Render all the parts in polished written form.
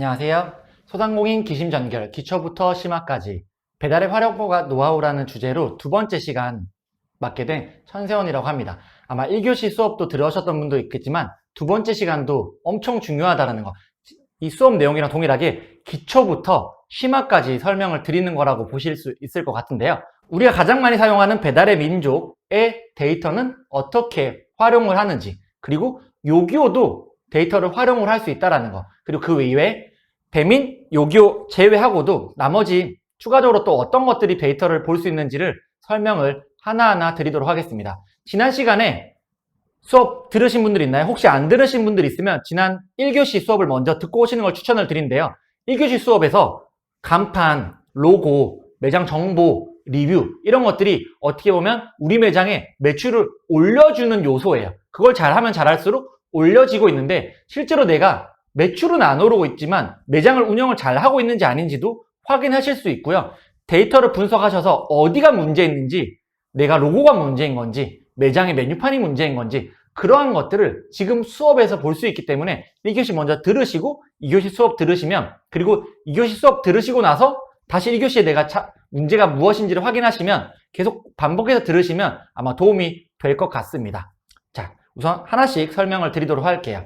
안녕하세요. 소상공인 기심전결 기초부터 심화까지 배달의 활용법과 노하우라는 주제로 두 번째 시간 맡게 된 천세원이라고 합니다. 아마 1교시 수업도 들으셨던 분도 있겠지만 두 번째 시간도 엄청 중요하다는 거, 이 수업 내용이랑 동일하게 기초부터 심화까지 설명을 드리는 거라고 보실 수 있을 것 같은데요. 우리가 가장 많이 사용하는 배달의 민족의 데이터는 어떻게 활용을 하는지, 그리고 요기요도 데이터를 활용을 할 수 있다는 거, 그리고 그 이외에 배민, 요기요 제외하고도 나머지 추가적으로 또 어떤 것들이 데이터를 볼 수 있는지를 설명을 하나하나 드리도록 하겠습니다. 지난 시간에 수업 들으신 분들 있나요? 혹시 안 들으신 분들 있으면 지난 1교시 수업을 먼저 듣고 오시는 걸 추천을 드리는데요. 1교시 수업에서 간판, 로고, 매장 정보, 리뷰 이런 것들이 어떻게 보면 우리 매장에 매출을 올려주는 요소예요. 그걸 잘하면 잘할수록 올려지고 있는데, 실제로 내가 매출은 안 오르고 있지만 매장을 운영을 잘 하고 있는지 아닌지도 확인하실 수 있고요. 데이터를 분석하셔서 어디가 문제 있는지, 내가 로고가 문제인 건지, 매장의 메뉴판이 문제인 건지, 그러한 것들을 지금 수업에서 볼 수 있기 때문에 1교시 먼저 들으시고 2교시 수업 들으시면, 그리고 2교시 수업 들으시고 나서 다시 1교시에 내가 문제가 무엇인지를 확인하시면, 계속 반복해서 들으시면 아마 도움이 될 것 같습니다. 자, 우선 하나씩 설명을 드리도록 할게요.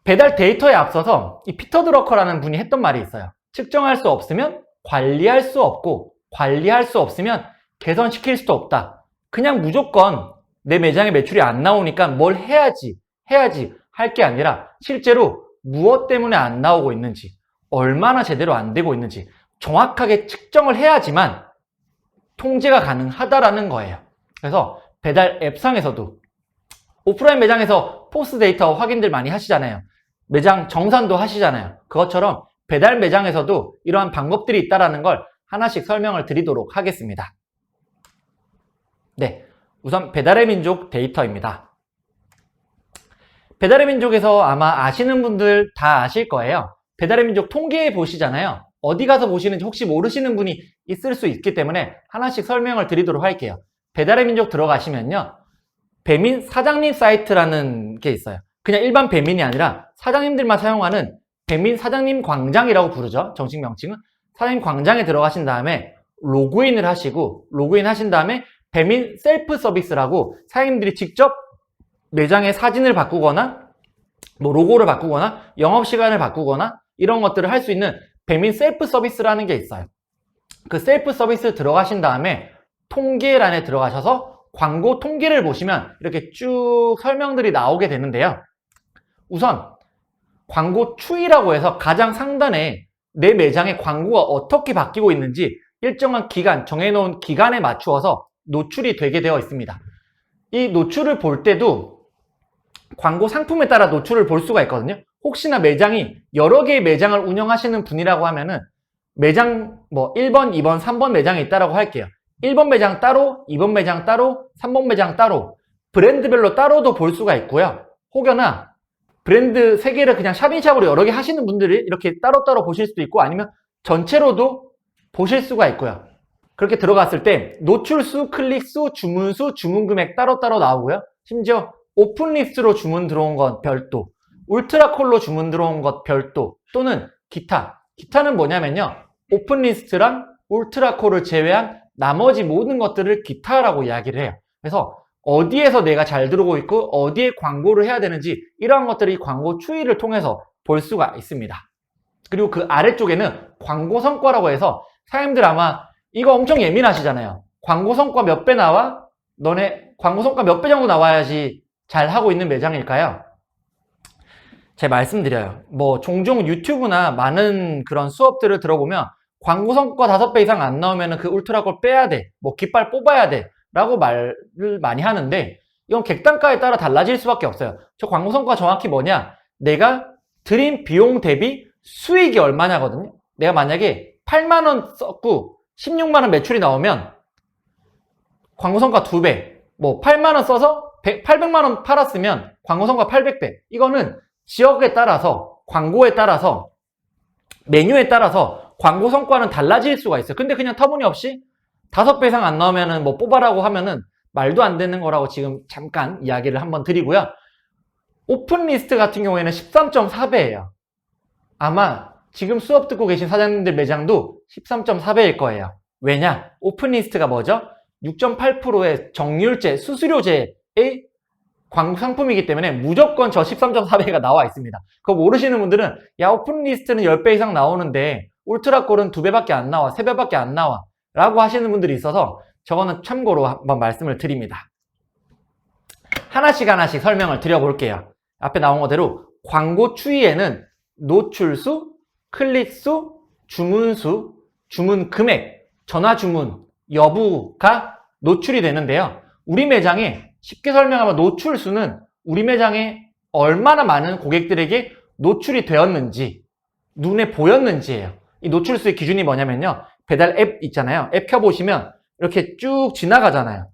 배달 데이터에 앞서서 이 피터 드러커라는 분이 했던 말이 있어요. 측정할 수 없으면 관리할 수 없고, 관리할 수 없으면 개선시킬 수도 없다. 그냥 무조건 내 매장에 매출이 안 나오니까 뭘 해야지 할 게 아니라, 실제로 무엇 때문에 안 나오고 있는지, 얼마나 제대로 안 되고 있는지 정확하게 측정을 해야지만 통제가 가능하다라는 거예요. 그래서 배달 앱상에서도 오프라인 매장에서 포스 데이터 확인들 많이 하시잖아요. 매장 정산도 하시잖아요. 그것처럼 배달 매장에서도 이러한 방법들이 있다는 걸 하나씩 설명을 드리도록 하겠습니다. 네, 우선 배달의 민족 데이터입니다. 배달의 민족에서 아마 아시는 분들 다 아실 거예요. 배달의 민족 통계 보시잖아요. 어디 가서 보시는지 혹시 모르시는 분이 있을 수 있기 때문에 하나씩 설명을 드리도록 할게요. 배달의 민족 들어가시면요, 배민 사장님 사이트라는 게 있어요. 그냥 일반 배민이 아니라 사장님들만 사용하는 배민 사장님 광장이라고 부르죠. 정식 명칭은. 사장님 광장에 들어가신 다음에 로그인을 하시고, 로그인 하신 다음에 배민 셀프 서비스라고 사장님들이 직접 매장의 사진을 바꾸거나 뭐 로고를 바꾸거나 영업시간을 바꾸거나 이런 것들을 할 수 있는 배민 셀프 서비스라는 게 있어요. 그 셀프 서비스 들어가신 다음에 통계란에 들어가셔서 광고 통계를 보시면 이렇게 쭉 설명들이 나오게 되는데요. 우선 광고 추이라고 해서 가장 상단에 내 매장의 광고가 어떻게 바뀌고 있는지 일정한 기간, 정해놓은 기간에 맞추어서 노출이 되게 되어 있습니다. 이 노출을 볼 때도 광고 상품에 따라 노출을 볼 수가 있거든요. 혹시나 매장이 여러 개의 매장을 운영하시는 분이라고 하면은 매장 뭐 1번, 2번, 3번 매장이 있다라고 할게요. 1번 매장 따로, 2번 매장 따로, 3번 매장 따로, 브랜드별로 따로도 볼 수가 있고요. 혹여나 브랜드 3개를 그냥 샵인샵으로 여러 개 하시는 분들이 이렇게 따로따로 보실 수도 있고, 아니면 전체로도 보실 수가 있고요. 그렇게 들어갔을 때 노출수, 클릭수, 주문수, 주문금액 따로따로 나오고요. 심지어 오픈리스트로 주문 들어온 것 별도, 울트라콜로 주문 들어온 것 별도, 또는 기타. 기타는 뭐냐면요, 오픈리스트랑 울트라콜을 제외한 나머지 모든 것들을 기타라고 이야기를 해요. 그래서 어디에서 내가 잘 들어오고 있고 어디에 광고를 해야 되는지, 이러한 것들이 광고 추이를 통해서 볼 수가 있습니다. 그리고 그 아래쪽에는 광고 성과라고 해서, 사장님들 아마 이거 엄청 예민하시잖아요. 광고 성과 몇 배 나와? 너네 광고 성과 몇 배 정도 나와야지 잘 하고 있는 매장일까요? 제가 말씀드려요. 뭐 종종 유튜브나 많은 그런 수업들을 들어보면 광고 성과 5배 이상 안 나오면 그 울트라콜 빼야 돼, 뭐 깃발 뽑아야 돼 라고 말을 많이 하는데, 이건 객단가에 따라 달라질 수밖에 없어요. 저 광고 성과 정확히 뭐냐, 내가 들인 비용 대비 수익이 얼마냐거든요. 내가 만약에 8만원 썼고 16만원 매출이 나오면 광고 성과 2배, 뭐 8만원 써서 800만원 팔았으면 광고 성과 800배. 이거는 지역에 따라서, 광고에 따라서, 메뉴에 따라서 광고 성과는 달라질 수가 있어요. 근데 그냥 터무니없이 5배 이상 안 나오면은 뭐 뽑아라고 하면은 말도 안 되는 거라고 지금 잠깐 이야기를 한번 드리고요. 오픈 리스트 같은 경우에는 13.4배예요. 아마 지금 수업 듣고 계신 사장님들 매장도 13.4배일 거예요. 왜냐? 오픈리스트가 뭐죠? 6.8%의 정률제, 수수료제의 광고 상품이기 때문에 무조건 저 13.4배가 나와 있습니다. 그거 모르시는 분들은 야, 오픈리스트는 10배 이상 나오는데 울트라콜은 2배밖에 안 나와, 3배밖에 안 나와 라고 하시는 분들이 있어서 저거는 참고로 한번 말씀을 드립니다. 하나씩 설명을 드려볼게요. 앞에 나온 거대로 광고 추이에는 노출수, 클릭수, 주문수, 주문 금액, 전화 주문 여부가 노출이 되는데요. 우리 매장에 쉽게 설명하면 노출수는 우리 매장에 얼마나 많은 고객들에게 노출이 되었는지, 눈에 보였는지예요. 이 노출수의 기준이 뭐냐면요. 배달 앱 있잖아요. 앱 켜보시면 이렇게 쭉 지나가잖아요.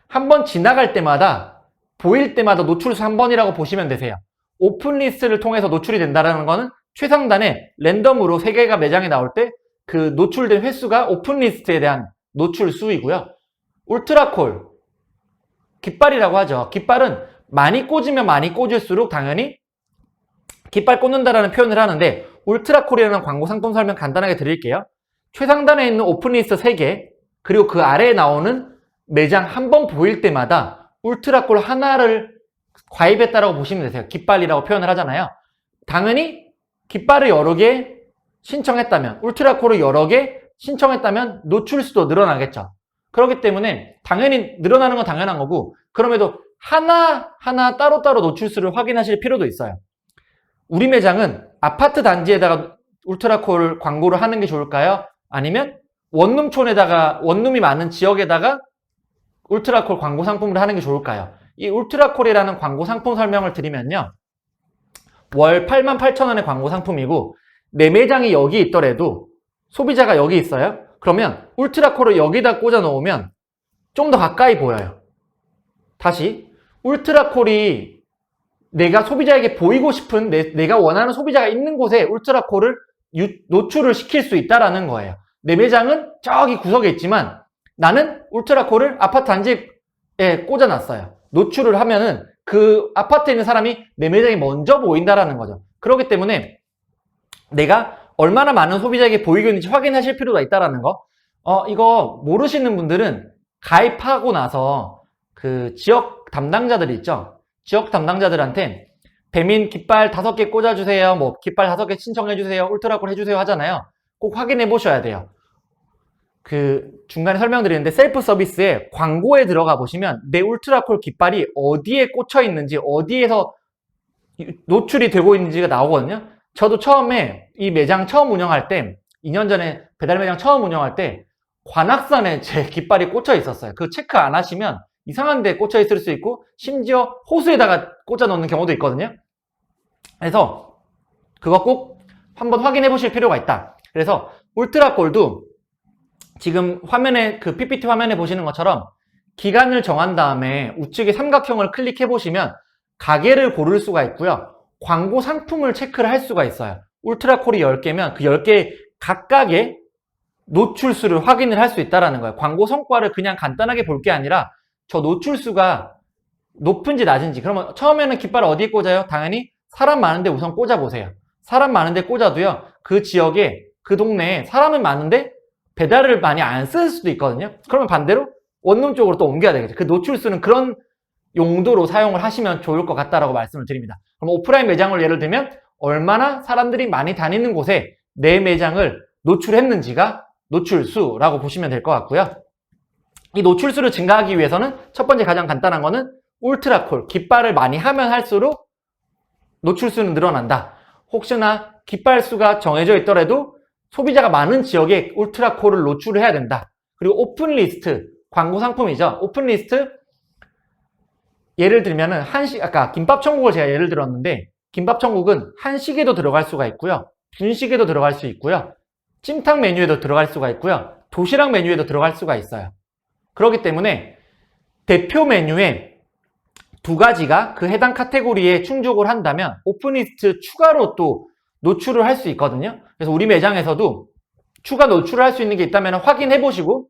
한 번 지나갈 때마다, 보일 때마다 노출수 한 번이라고 보시면 되세요. 오픈리스트를 통해서 노출이 된다는 거는 최상단에 랜덤으로 3개가 매장에 나올 때 그 노출된 횟수가 오픈리스트에 대한 노출수이고요. 울트라콜, 깃발이라고 하죠. 깃발은 많이 꽂으면 많이 꽂을수록 당연히 깃발 꽂는다라는 표현을 하는데, 울트라콜이라는 광고 상품 설명 간단하게 드릴게요. 최상단에 있는 오픈리스트 3개, 그리고 그 아래에 나오는 매장 한 번 보일 때마다 울트라콜 하나를 가입했다라고 보시면 되세요. 깃발이라고 표현을 하잖아요. 당연히 깃발을 여러 개 신청했다면, 울트라콜을 여러 개 신청했다면 노출수도 늘어나겠죠. 그렇기 때문에 당연히 늘어나는 건 당연한 거고, 그럼에도 하나하나 따로따로 노출수를 확인하실 필요도 있어요. 우리 매장은 아파트 단지에다가 울트라콜 광고를 하는 게 좋을까요? 아니면 원룸촌에다가, 원룸이 많은 지역에다가 울트라콜 광고 상품을 하는 게 좋을까요? 이 울트라콜이라는 광고 상품 설명을 드리면요. 월 88,000원의 광고 상품이고, 내 매장이 여기 있더라도 소비자가 여기 있어요. 그러면 울트라콜을 여기다 꽂아 놓으면 좀 더 가까이 보여요. 다시, 울트라콜이 내가 소비자에게 보이고 싶은, 내가 원하는 소비자가 있는 곳에 울트라콜을 노출을 시킬 수 있다라는 거예요. 내 매장은 저기 구석에 있지만 나는 울트라콜을 아파트 단지에 꽂아놨어요. 노출을 하면은 그 아파트에 있는 사람이 내 매장이 먼저 보인다라는 거죠. 그렇기 때문에 내가 얼마나 많은 소비자에게 보이고 있는지 확인하실 필요가 있다라는 거. 이거 모르시는 분들은 가입하고 나서 그 지역 담당자들 있죠. 지역 담당자들한테 배민 깃발 5개 꽂아주세요. 뭐 깃발 5개 신청해주세요. 울트라콜 해주세요 하잖아요. 꼭 확인해 보셔야 돼요. 그 중간에 설명드리는데 셀프 서비스에 광고에 들어가 보시면 내 울트라콜 깃발이 어디에 꽂혀 있는지, 어디에서 노출이 되고 있는지가 나오거든요. 저도 처음에 이 매장 처음 운영할 때, 2년 전에 배달 매장 처음 운영할 때 관악산에 제 깃발이 꽂혀 있었어요. 그 체크 안 하시면 이상한 데 꽂혀 있을 수 있고, 심지어 호수에다가 꽂아 놓는 경우도 있거든요. 그래서 그거 꼭 한번 확인해 보실 필요가 있다. 그래서 울트라콜도 지금 화면에, 그 PPT 화면에 보시는 것처럼 기간을 정한 다음에 우측에 삼각형을 클릭해 보시면 가게를 고를 수가 있고요. 광고 상품을 체크를 할 수가 있어요. 울트라콜이 10개면 그 10개 각각의 노출수를 확인을 할 수 있다는 거예요. 광고 성과를 그냥 간단하게 볼 게 아니라 저 노출수가 높은지 낮은지. 그러면 처음에는 깃발을 어디에 꽂아요? 당연히 사람 많은데 우선 꽂아보세요. 사람 많은데 꽂아도요, 그 지역에, 그 동네에 사람은 많은데 배달을 많이 안 쓸 수도 있거든요. 그러면 반대로 원룸 쪽으로 또 옮겨야 되겠죠. 그 노출수는 그런 용도로 사용을 하시면 좋을 것 같다라고 말씀을 드립니다. 그럼 오프라인 매장을 예를 들면 얼마나 사람들이 많이 다니는 곳에 내 매장을 노출했는지가 노출수라고 보시면 될 것 같고요. 이 노출수를 증가하기 위해서는 첫 번째 가장 간단한 거는 울트라콜, 깃발을 많이 하면 할수록 노출수는 늘어난다. 혹시나 깃발 수가 정해져 있더라도 소비자가 많은 지역에 울트라콜을 노출을 해야 된다. 그리고 오픈리스트, 광고 상품이죠. 오픈리스트, 예를 들면은 아까 김밥천국을 제가 예를 들었는데, 김밥천국은 한식에도 들어갈 수가 있고요. 분식에도 들어갈 수 있고요. 찜닭 메뉴에도 들어갈 수가 있고요. 도시락 메뉴에도 들어갈 수가 있어요. 그렇기 때문에 대표 메뉴에 2가지가 그 해당 카테고리에 충족을 한다면 오픈리스트 추가로 또 노출을 할 수 있거든요. 그래서 우리 매장에서도 추가 노출을 할 수 있는 게 있다면 확인해 보시고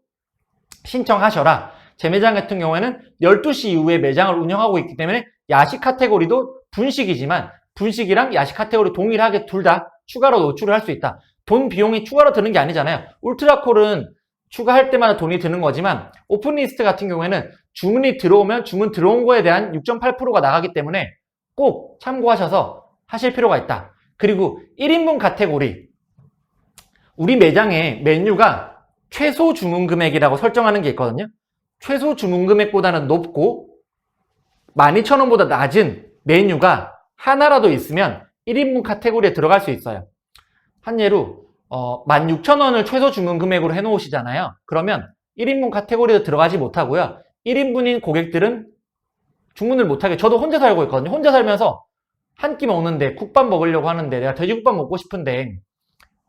신청하셔라. 제 매장 같은 경우에는 12시 이후에 매장을 운영하고 있기 때문에 야식 카테고리도 분식이지만 분식이랑 야식 카테고리 동일하게 둘 다 추가로 노출을 할 수 있다. 돈 비용이 추가로 드는 게 아니잖아요. 울트라콜은 추가할 때마다 돈이 드는 거지만 오픈리스트 같은 경우에는 주문이 들어오면 주문 들어온 거에 대한 6.8%가 나가기 때문에 꼭 참고하셔서 하실 필요가 있다. 그리고 1인분 카테고리, 우리 매장에 메뉴가 최소 주문 금액이라고 설정하는 게 있거든요. 최소 주문 금액보다는 높고 12,000원보다 낮은 메뉴가 하나라도 있으면 1인분 카테고리에 들어갈 수 있어요. 한 예로 16,000원을 최소 주문 금액으로 해놓으시잖아요. 그러면 1인분 카테고리에 들어가지 못하고요. 1인분인 고객들은 주문을 못하게, 저도 혼자 살고 있거든요. 혼자 살면서 한 끼 먹는데 국밥 먹으려고 하는데 내가 돼지국밥 먹고 싶은데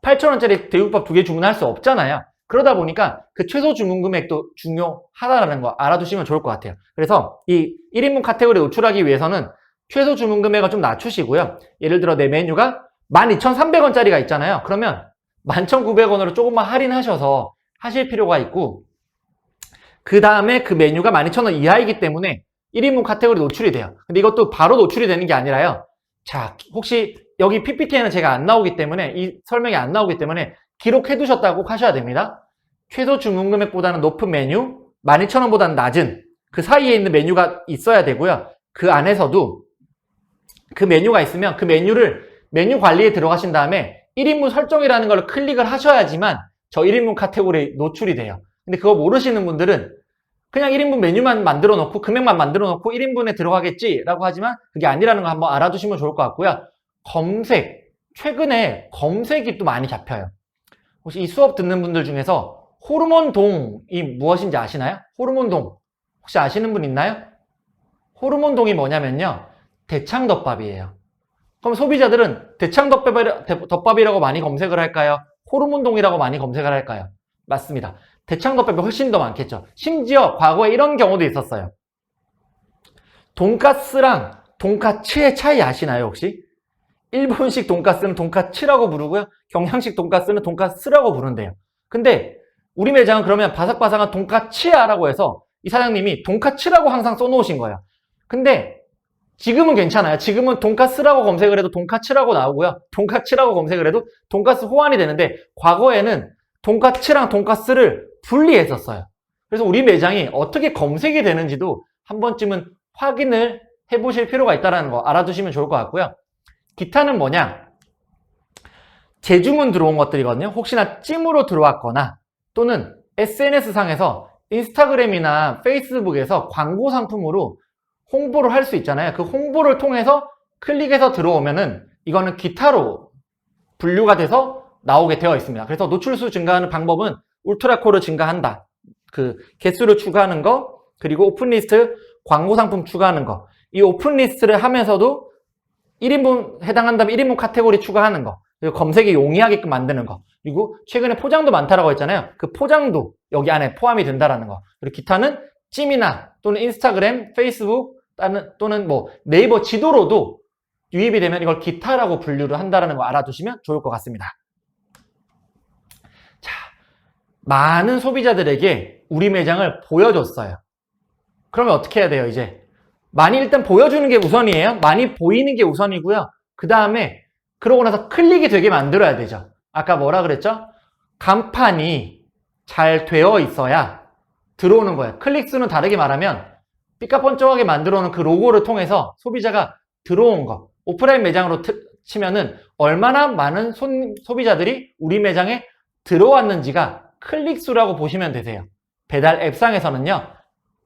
8,000원짜리 돼지국밥 2개 주문할 수 없잖아요. 그러다 보니까 그 최소 주문 금액도 중요하다는 거 알아두시면 좋을 것 같아요. 그래서 이 1인분 카테고리 노출하기 위해서는 최소 주문 금액을 좀 낮추시고요. 예를 들어 내 메뉴가 12,300원짜리가 있잖아요. 그러면 11,900원으로 조금만 할인하셔서 하실 필요가 있고, 그 다음에 그 메뉴가 12,000원 이하이기 때문에 1인분 카테고리 노출이 돼요. 근데 이것도 바로 노출이 되는 게 아니라요. 자, 혹시 여기 PPT에는 제가 안 나오기 때문에, 이 설명이 안 나오기 때문에 기록해 두셨다고 꼭 하셔야 됩니다. 최소 주문 금액보다는 높은 메뉴, 12,000원보다는 낮은 그 사이에 있는 메뉴가 있어야 되고요. 그 안에서도 그 메뉴가 있으면 그 메뉴를 메뉴 관리에 들어가신 다음에 1인분 설정이라는 걸 클릭을 하셔야지만 저 1인분 카테고리에 노출이 돼요. 근데 그거 모르시는 분들은 그냥 1인분 메뉴만 만들어 놓고 금액만 만들어 놓고 1인분에 들어가겠지라고 하지만 그게 아니라는 거 한번 알아두시면 좋을 것 같고요. 검색, 최근에 검색이 또 많이 잡혀요. 혹시 이 수업 듣는 분들 중에서 호르몬동이 무엇인지 아시나요? 호르몬동 혹시 아시는 분 있나요? 호르몬동이 뭐냐면요, 대창덮밥이에요. 그럼 소비자들은 대창덮밥이라고 많이 검색을 할까요? 호르몬동이라고 많이 검색을 할까요? 맞습니다. 대창덮밥이 훨씬 더 많겠죠. 심지어 과거에 이런 경우도 있었어요. 돈가스랑 돈까츠의 차이 아시나요, 혹시? 일본식 돈가스는 돈까츠라고 부르고요. 경양식 돈가스는 돈까스라고 부른대요. 근데 우리 매장은 그러면 바삭바삭한 돈까츠야라고 해서 이 사장님이 돈까츠라고 항상 써놓으신 거예요. 근데 지금은 괜찮아요. 지금은 돈까스라고 검색을 해도 돈까츠라고 나오고요. 돈까츠라고 검색을 해도 돈까스 호환이 되는데 과거에는 돈까츠랑 돈까스를 분리했었어요. 그래서 우리 매장이 어떻게 검색이 되는지도 한 번쯤은 확인을 해보실 필요가 있다는 거 알아두시면 좋을 것 같고요. 기타는 뭐냐? 재주문 들어온 것들이거든요. 혹시나 찜으로 들어왔거나 또는 SNS상에서 인스타그램이나 페이스북에서 광고 상품으로 홍보를 할 수 있잖아요. 그 홍보를 통해서 클릭해서 들어오면은 이거는 기타로 분류가 돼서 나오게 되어 있습니다. 그래서 노출수 증가하는 방법은 울트라콜을 증가한다. 그 개수를 추가하는 거, 그리고 오픈리스트 광고 상품 추가하는 거. 이 오픈리스트를 하면서도 1인분 해당한다면 1인분 카테고리 추가하는 거. 그리고 검색이 용이하게끔 만드는 거. 그리고 최근에 포장도 많다라고 했잖아요. 그 포장도 여기 안에 포함이 된다라는 거. 그리고 기타는 찜이나 또는 인스타그램, 페이스북 또는 뭐 네이버 지도로도 유입이 되면 이걸 기타라고 분류를 한다라는 거 알아두시면 좋을 것 같습니다. 자, 많은 소비자들에게 우리 매장을 보여줬어요. 그러면 어떻게 해야 돼요, 이제? 많이 일단 보여주는 게 우선이에요. 많이 보이는 게 우선이고요. 그 다음에 그러고 나서 클릭이 되게 만들어야 되죠. 아까 뭐라 그랬죠? 간판이 잘 되어 있어야 들어오는 거예요. 클릭 수는 다르게 말하면 삐까뻔쩍하게 만들어 놓은 그 로고를 통해서 소비자가 들어온 거. 오프라인 매장으로 치면은 얼마나 많은 소비자들이 우리 매장에 들어왔는지가 클릭 수라고 보시면 되세요. 배달 앱상에서는요,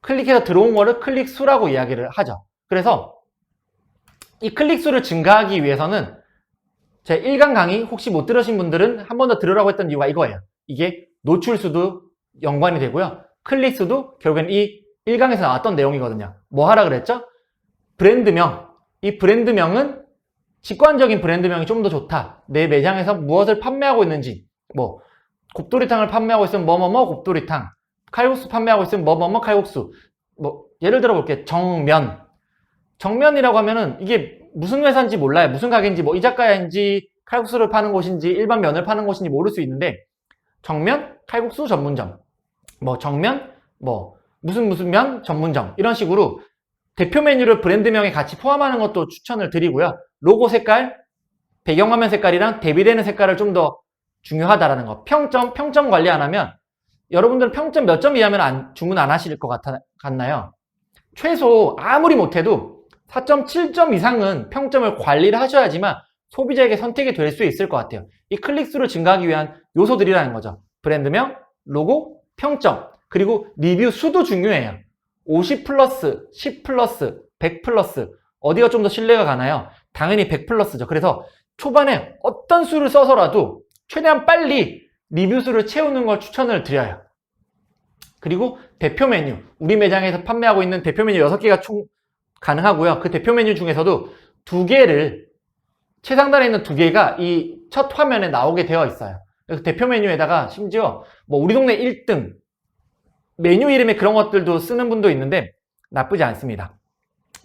클릭해서 들어온 거를 클릭 수라고 이야기를 하죠. 그래서 이 클릭 수를 증가하기 위해서는 제 1강 강의 혹시 못 들으신 분들은 한 번 더 들으라고 했던 이유가 이거예요. 이게 노출 수도 연관이 되고요. 클릭 수도 결국엔 이 1강에서 나왔던 내용이거든요. 뭐 하라 그랬죠? 브랜드명. 이 브랜드명은 직관적인 브랜드명이 좀 더 좋다. 내 매장에서 무엇을 판매하고 있는지, 뭐 곱돌이탕을 판매하고 있으면 뭐뭐뭐 곱돌이탕, 칼국수 판매하고 있으면 뭐뭐뭐 칼국수. 뭐 예를 들어 볼게요. 정면. 정면이라고 하면은 이게 무슨 회사인지 몰라요. 무슨 가게인지, 뭐 이자카야인지 칼국수를 파는 곳인지 일반 면을 파는 곳인지 모를 수 있는데, 정면 칼국수 전문점, 뭐 정면 뭐 무슨 면 전문점, 이런 식으로 대표 메뉴를 브랜드명에 같이 포함하는 것도 추천을 드리고요. 로고 색깔 배경화면 색깔이랑 대비되는 색깔을 좀 더 중요하다라는 거. 평점 관리 안 하면 여러분들은 평점 몇 점 이하면 주문 안 하실 것 같나요? 최소 아무리 못해도 4.7점 이상은 평점을 관리를 하셔야지만 소비자에게 선택이 될 수 있을 것 같아요. 이 클릭수를 증가하기 위한 요소들이라는 거죠. 브랜드명, 로고, 평점, 그리고 리뷰 수도 중요해요. 50 플러스, 10 플러스, 100 플러스 어디가 좀 더 신뢰가 가나요? 당연히 100 플러스죠. 그래서 초반에 어떤 수를 써서라도 최대한 빨리 리뷰 수를 채우는 걸 추천을 드려요. 그리고 대표 메뉴, 우리 매장에서 판매하고 있는 대표 메뉴 6개가 총 가능하고요. 그 대표 메뉴 중에서도 2개를 최상단에 있는 2개가 이 첫 화면에 나오게 되어 있어요. 그래서 대표 메뉴에다가 심지어 뭐 우리 동네 1등 메뉴 이름에 그런 것들도 쓰는 분도 있는데 나쁘지 않습니다.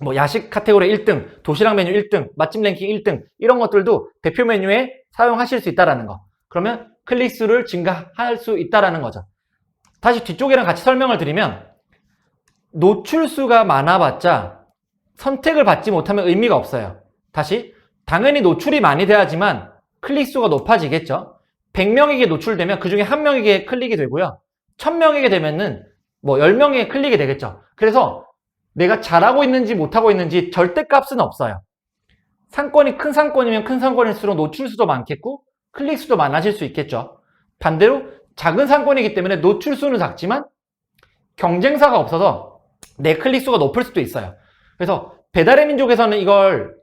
뭐 야식 카테고리 1등, 도시락 메뉴 1등, 맛집 랭킹 1등 이런 것들도 대표 메뉴에 사용하실 수 있다는 거. 그러면 클릭수를 증가할 수 있다는 거죠. 다시 뒤쪽이랑 같이 설명을 드리면 노출수가 많아봤자 선택을 받지 못하면 의미가 없어요. 다시 당연히 노출이 많이 돼야지만 클릭수가 높아지겠죠. 100명에게 노출되면 그 중에 1명에게 클릭이 되고요. 1000명에게 되면은 뭐 10명에게 클릭이 되겠죠. 그래서 내가 잘하고 있는지 못하고 있는지 절대값은 없어요. 상권이 큰 상권이면 큰 상권일수록 노출수도 많겠고 클릭수도 많아질 수 있겠죠. 반대로 작은 상권이기 때문에 노출수는 작지만 경쟁사가 없어서 내 클릭수가 높을 수도 있어요. 그래서 배달의 민족에서는 이걸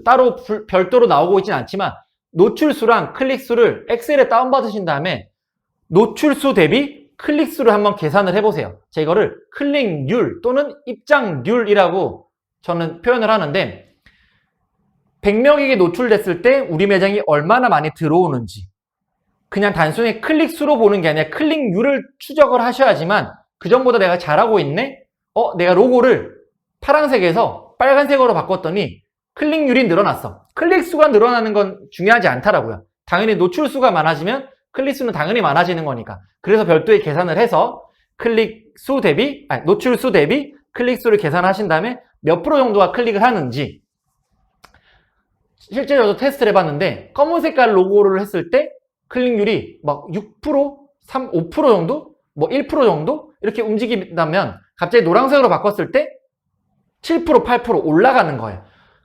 따로 별도로 나오고 있진 않지만 노출수랑 클릭수를 엑셀에 다운받으신 다음에 노출수 대비 클릭수를 한번 계산을 해보세요. 제가 이거를 클릭률 또는 입장률이라고 저는 표현을 하는데 100명에게 노출됐을 때 우리 매장이 얼마나 많이 들어오는지 그냥 단순히 클릭수로 보는 게 아니라 클릭률을 추적을 하셔야지만 그 전보다 내가 잘하고 있네? 내가 로고를 파란색에서 빨간색으로 바꿨더니 클릭률이 늘어났어. 클릭수가 늘어나는 건 중요하지 않더라고요. 당연히 노출수가 많아지면 클릭수는 당연히 많아지는 거니까. 그래서 별도의 계산을 해서 노출수 대비 클릭수를 계산하신 다음에 몇 프로 정도가 클릭을 하는지 실제 저도 테스트를 해봤는데 검은 색깔 로고를 했을 때 클릭률이 막 6%, 5% 정도? 뭐 1% 정도? 이렇게 움직인다면 갑자기 노란색으로 바꿨을 때 7%, 8% 올라가는 거예요.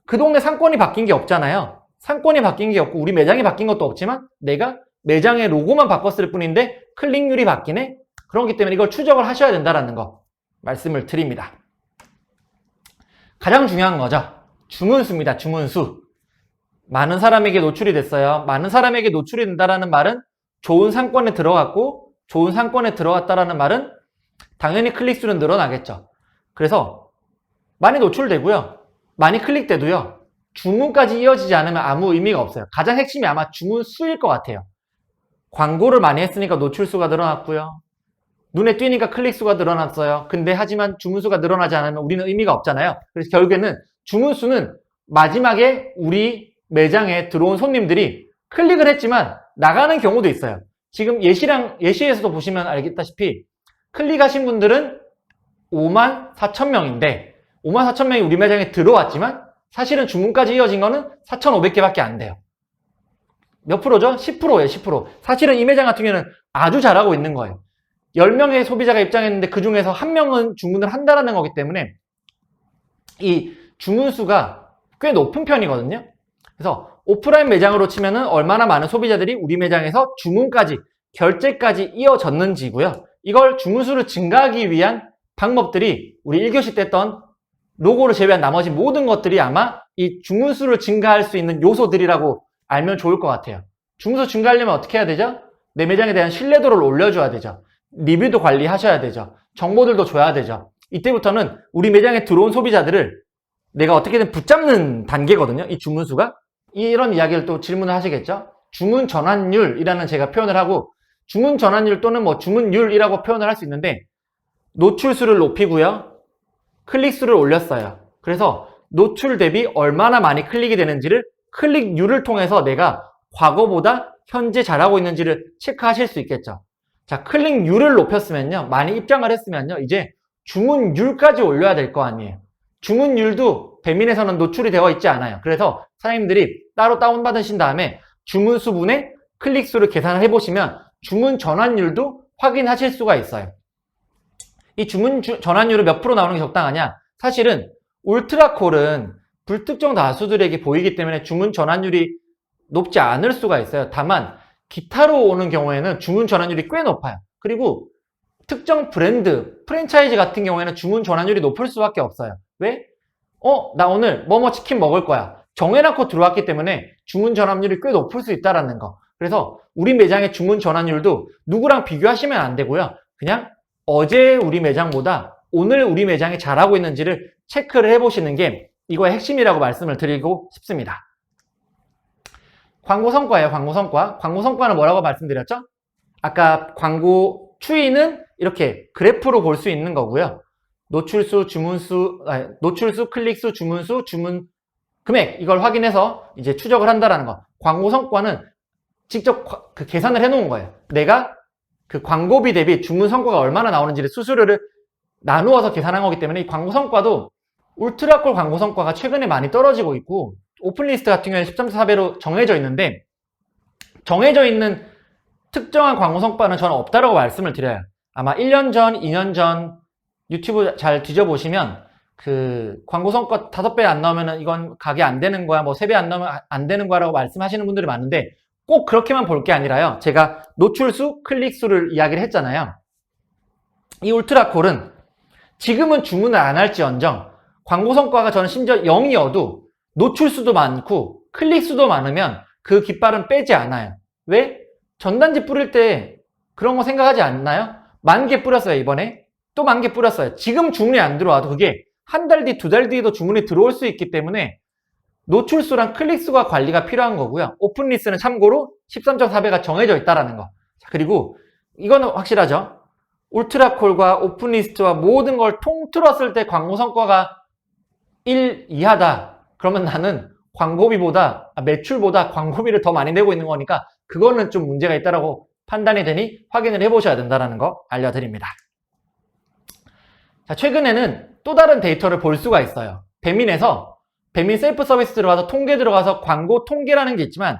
그 동네 상권이 바뀐 게 없잖아요. 상권이 바뀐 게 없고 우리 매장이 바뀐 것도 없지만 내가 매장의 로고만 바꿨을 뿐인데 클릭률이 바뀌네? 그렇기 때문에 이걸 추적을 하셔야 된다는 거 말씀을 드립니다. 가장 중요한 거죠. 주문수입니다. 주문수. 많은 사람에게 노출이 됐어요. 많은 사람에게 노출이 된다는 말은 좋은 상권에 들어갔고 좋은 상권에 들어갔다는 말은 당연히 클릭수는 늘어나겠죠. 그래서 많이 노출되고요. 많이 클릭돼도요. 주문까지 이어지지 않으면 아무 의미가 없어요. 가장 핵심이 아마 주문 수일 것 같아요. 광고를 많이 했으니까 노출수가 늘어났고요. 눈에 띄니까 클릭수가 늘어났어요. 근데 하지만 주문수가 늘어나지 않으면 우리는 의미가 없잖아요. 그래서 결국에는 주문수는 마지막에 우리 매장에 들어온 손님들이 클릭을 했지만 나가는 경우도 있어요. 지금 예시에서도 보시면 알겠다시피 클릭하신 분들은 54,000명인데 54,000명이 우리 매장에 들어왔지만 사실은 주문까지 이어진 거는 4,500개밖에 안 돼요. 몇 프로죠? 10%예요, 10%. 사실은 이 매장 같은 경우는 아주 잘하고 있는 거예요. 10명의 소비자가 입장했는데 그 중에서 1명은 주문을 한다는 거기 때문에 이 주문수가 꽤 높은 편이거든요. 그래서 오프라인 매장으로 치면은 얼마나 많은 소비자들이 우리 매장에서 주문까지, 결제까지 이어졌는지고요. 이걸 주문수를 증가하기 위한 방법들이 우리 1교시 때 했던 로고를 제외한 나머지 모든 것들이 아마 이 주문수를 증가할 수 있는 요소들이라고 알면 좋을 것 같아요. 주문수 증가하려면 어떻게 해야 되죠? 내 매장에 대한 신뢰도를 올려줘야 되죠. 리뷰도 관리하셔야 되죠. 정보들도 줘야 되죠. 이때부터는 우리 매장에 들어온 소비자들을 내가 어떻게든 붙잡는 단계거든요. 이 주문수가. 이런 이야기를 또 질문을 하시겠죠. 주문 전환율이라는 제가 표현을 하고 주문 전환율 또는 뭐 주문율이라고 표현을 할 수 있는데 노출수를 높이고요. 클릭수를 올렸어요. 그래서 노출 대비 얼마나 많이 클릭이 되는지를 클릭률을 통해서 내가 과거보다 현재 잘하고 있는지를 체크하실 수 있겠죠. 자, 클릭률을 높였으면요. 많이 입장을 했으면요. 이제 주문율까지 올려야 될 거 아니에요. 주문율도 배민에서는 노출이 되어 있지 않아요. 그래서 사장님들이 따로 다운받으신 다음에 주문 수분의 클릭 수를 계산을 해보시면 주문 전환율도 확인하실 수가 있어요. 이 주문 전환율은 몇 프로 나오는 게 적당하냐? 사실은 울트라콜은 불특정 다수들에게 보이기 때문에 주문 전환율이 높지 않을 수가 있어요. 다만 기타로 오는 경우에는 주문 전환율이 꽤 높아요. 그리고 특정 브랜드, 프랜차이즈 같은 경우에는 주문 전환율이 높을 수밖에 없어요. 왜? 나 오늘 뭐뭐 치킨 먹을 거야. 정해놓고 들어왔기 때문에 주문 전환율이 꽤 높을 수 있다는 거. 그래서 우리 매장의 주문 전환율도 누구랑 비교하시면 안 되고요. 그냥 어제 우리 매장보다 오늘 우리 매장이 잘하고 있는지를 체크를 해보시는 게 이거의 핵심이라고 말씀을 드리고 싶습니다. 광고 성과예요. 광고 성과. 광고 성과는 뭐라고 말씀드렸죠? 아까 광고 추이는 이렇게 그래프로 볼 수 있는 거고요. 노출수, 노출수, 클릭수, 주문수, 주문 금액 이걸 확인해서 이제 추적을 한다라는 거. 광고 성과는 직접 계산을 해놓은 거예요. 내가 그 광고비 대비 주문 성과가 얼마나 나오는지를 수수료를 나누어서 계산한 거기 때문에 이 광고 성과도 울트라콜 광고 성과가 최근에 많이 떨어지고 있고 오픈리스트 같은 경우에는 13.4배로 정해져 있는데 정해져 있는 특정한 광고 성과는 저는 없다라고 말씀을 드려요. 아마 1년 전, 2년 전 유튜브 잘 뒤져보시면 그 광고 성과 5배 안 나오면 이건 가게 안 되는 거야, 뭐 3배 안 나오면 안 되는 거라고 말씀하시는 분들이 많은데 꼭 그렇게만 볼 게 아니라요. 제가 노출수, 클릭수를 이야기를 했잖아요. 이 울트라콜은 지금은 주문을 안 할지언정 광고 성과가 저는 심지어 0이어도 노출수도 많고 클릭수도 많으면 그 깃발은 빼지 않아요. 왜? 전단지 뿌릴 때 그런 거 생각하지 않나요? 10,000개 뿌렸어요. 이번에 또 10,000개 뿌렸어요. 지금 주문이 안 들어와도 그게 한 달 뒤, 2달 뒤에도 주문이 들어올 수 있기 때문에 노출수랑 클릭수가 관리가 필요한 거고요. 오픈리스트는 참고로 13.4배가 정해져 있다는 거. 자, 그리고 이거는 확실하죠. 울트라콜과 오픈리스트와 모든 걸 통틀었을 때 광고 성과가 1 이하다. 그러면 나는 매출보다 광고비를 더 많이 내고 있는 거니까 그거는 좀 문제가 있다라고 판단이 되니 확인을 해보셔야 된다는 거 알려드립니다. 자, 최근에는 또 다른 데이터를 볼 수가 있어요. 배민에서 배민 셀프 서비스 들어가서 통계 들어가서 광고 통계라는 게 있지만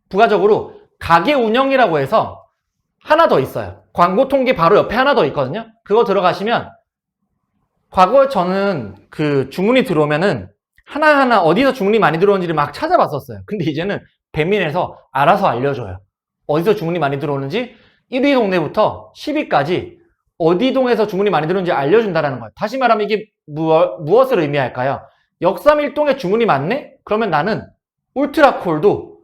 부가적으로 가게 운영이라고 해서 하나 더 있어요. 광고 통계 바로 옆에 하나 더 있거든요. 그거 들어가시면 과거 저는 그 주문이 들어오면은 하나하나 어디서 주문이 많이 들어오는지를 막 찾아봤었어요. 근데 이제는 배민에서 알아서 알려줘요. 어디서 주문이 많이 들어오는지 1위 동네부터 10위까지 어디 동에서 주문이 많이 들어오는지 알려준다는 거예요. 다시 말하면 이게 무엇을 의미할까요? 역삼일동에 주문이 많네? 그러면 나는 울트라콜도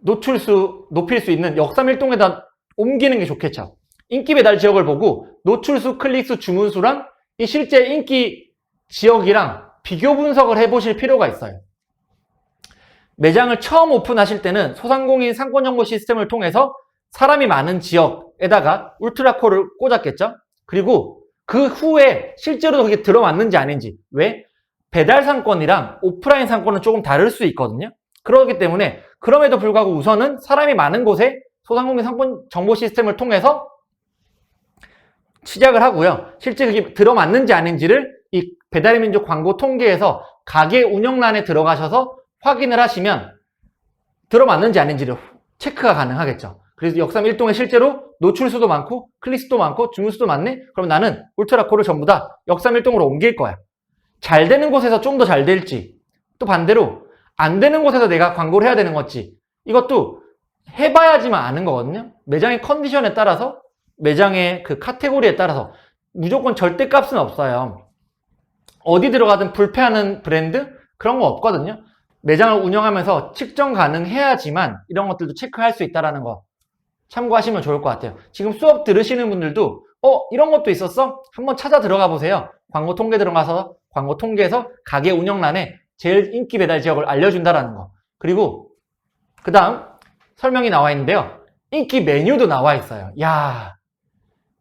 노출수 높일 수 있는 역삼일동에다 옮기는 게 좋겠죠. 인기 배달 지역을 보고 노출수, 클릭수, 주문수랑 이 실제 인기 지역이랑 비교 분석을 해보실 필요가 있어요. 매장을 처음 오픈하실 때는 소상공인 상권정보 시스템을 통해서 사람이 많은 지역에다가 울트라콜을 꽂았겠죠? 그리고 그 후에 실제로 거기에 들어왔는지 아닌지. 왜? 배달 상권이랑 오프라인 상권은 조금 다를 수 있거든요. 그렇기 때문에 그럼에도 불구하고 우선은 사람이 많은 곳에 소상공인 상권 정보 시스템을 통해서 시작을 하고요. 실제 그게 들어맞는지 아닌지를 이 배달의 민족 광고 통계에서 가게 운영란에 들어가셔서 확인을 하시면 들어맞는지 아닌지를 체크가 가능하겠죠. 그래서 역삼일동에 실제로 노출수도 많고 클릭수도 많고 주문수도 많네? 그럼 나는 울트라콜을 전부 다 역삼일동으로 옮길 거야. 잘 되는 곳에서 좀 더 잘 될지, 또 반대로 안 되는 곳에서 내가 광고를 해야 되는 건지, 이것도 해봐야지만 아는 거거든요. 매장의 컨디션에 따라서, 매장의 그 카테고리에 따라서 무조건 절대값은 없어요. 어디 들어가든 불패하는 브랜드? 그런 거 없거든요. 매장을 운영하면서 측정 가능해야지만 이런 것들도 체크할 수 있다는 거 참고하시면 좋을 것 같아요. 지금 수업 들으시는 분들도 이런 것도 있었어? 한번 찾아 들어가 보세요. 광고 통계 들어가서 광고 통계에서 가게 운영란에 제일 인기 배달 지역을 알려준다는 거. 그리고 그 다음 설명이 나와 있는데요. 인기 메뉴도 나와 있어요. 야,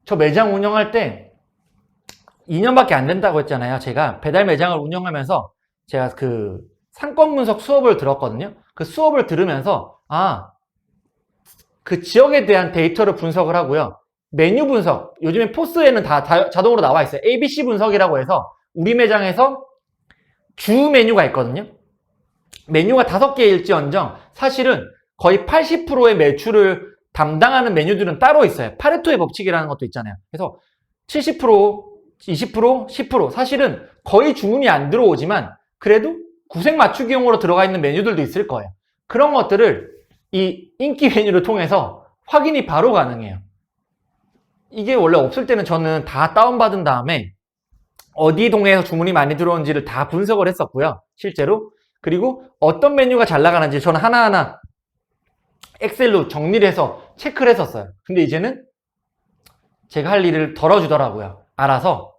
저 매장 운영할 때 2년밖에 안 된다고 했잖아요. 제가 배달 매장을 운영하면서 제가 그 상권 분석 수업을 들었거든요. 그 수업을 들으면서 그 지역에 대한 데이터를 분석을 하고요. 메뉴 분석, 요즘에 포스에는 다 자동으로 나와 있어요. ABC 분석이라고 해서 우리 매장에서 주 메뉴가 있거든요. 메뉴가 5개일지언정 사실은 거의 80%의 매출을 담당하는 메뉴들은 따로 있어요. 파레토의 법칙이라는 것도 있잖아요. 그래서 70%, 20%, 10% 사실은 거의 주문이 안 들어오지만 그래도 구색 맞추기용으로 들어가 있는 메뉴들도 있을 거예요. 그런 것들을 이 인기 메뉴를 통해서 확인이 바로 가능해요. 이게 원래 없을 때는 저는 다 다운받은 다음에 어디 동네에서 주문이 많이 들어오는지를 다 분석을 했었고요. 실제로. 그리고 어떤 메뉴가 잘 나가는지 저는 하나하나 엑셀로 정리를 해서 체크를 했었어요. 근데 이제는 제가 할 일을 덜어주더라고요. 알아서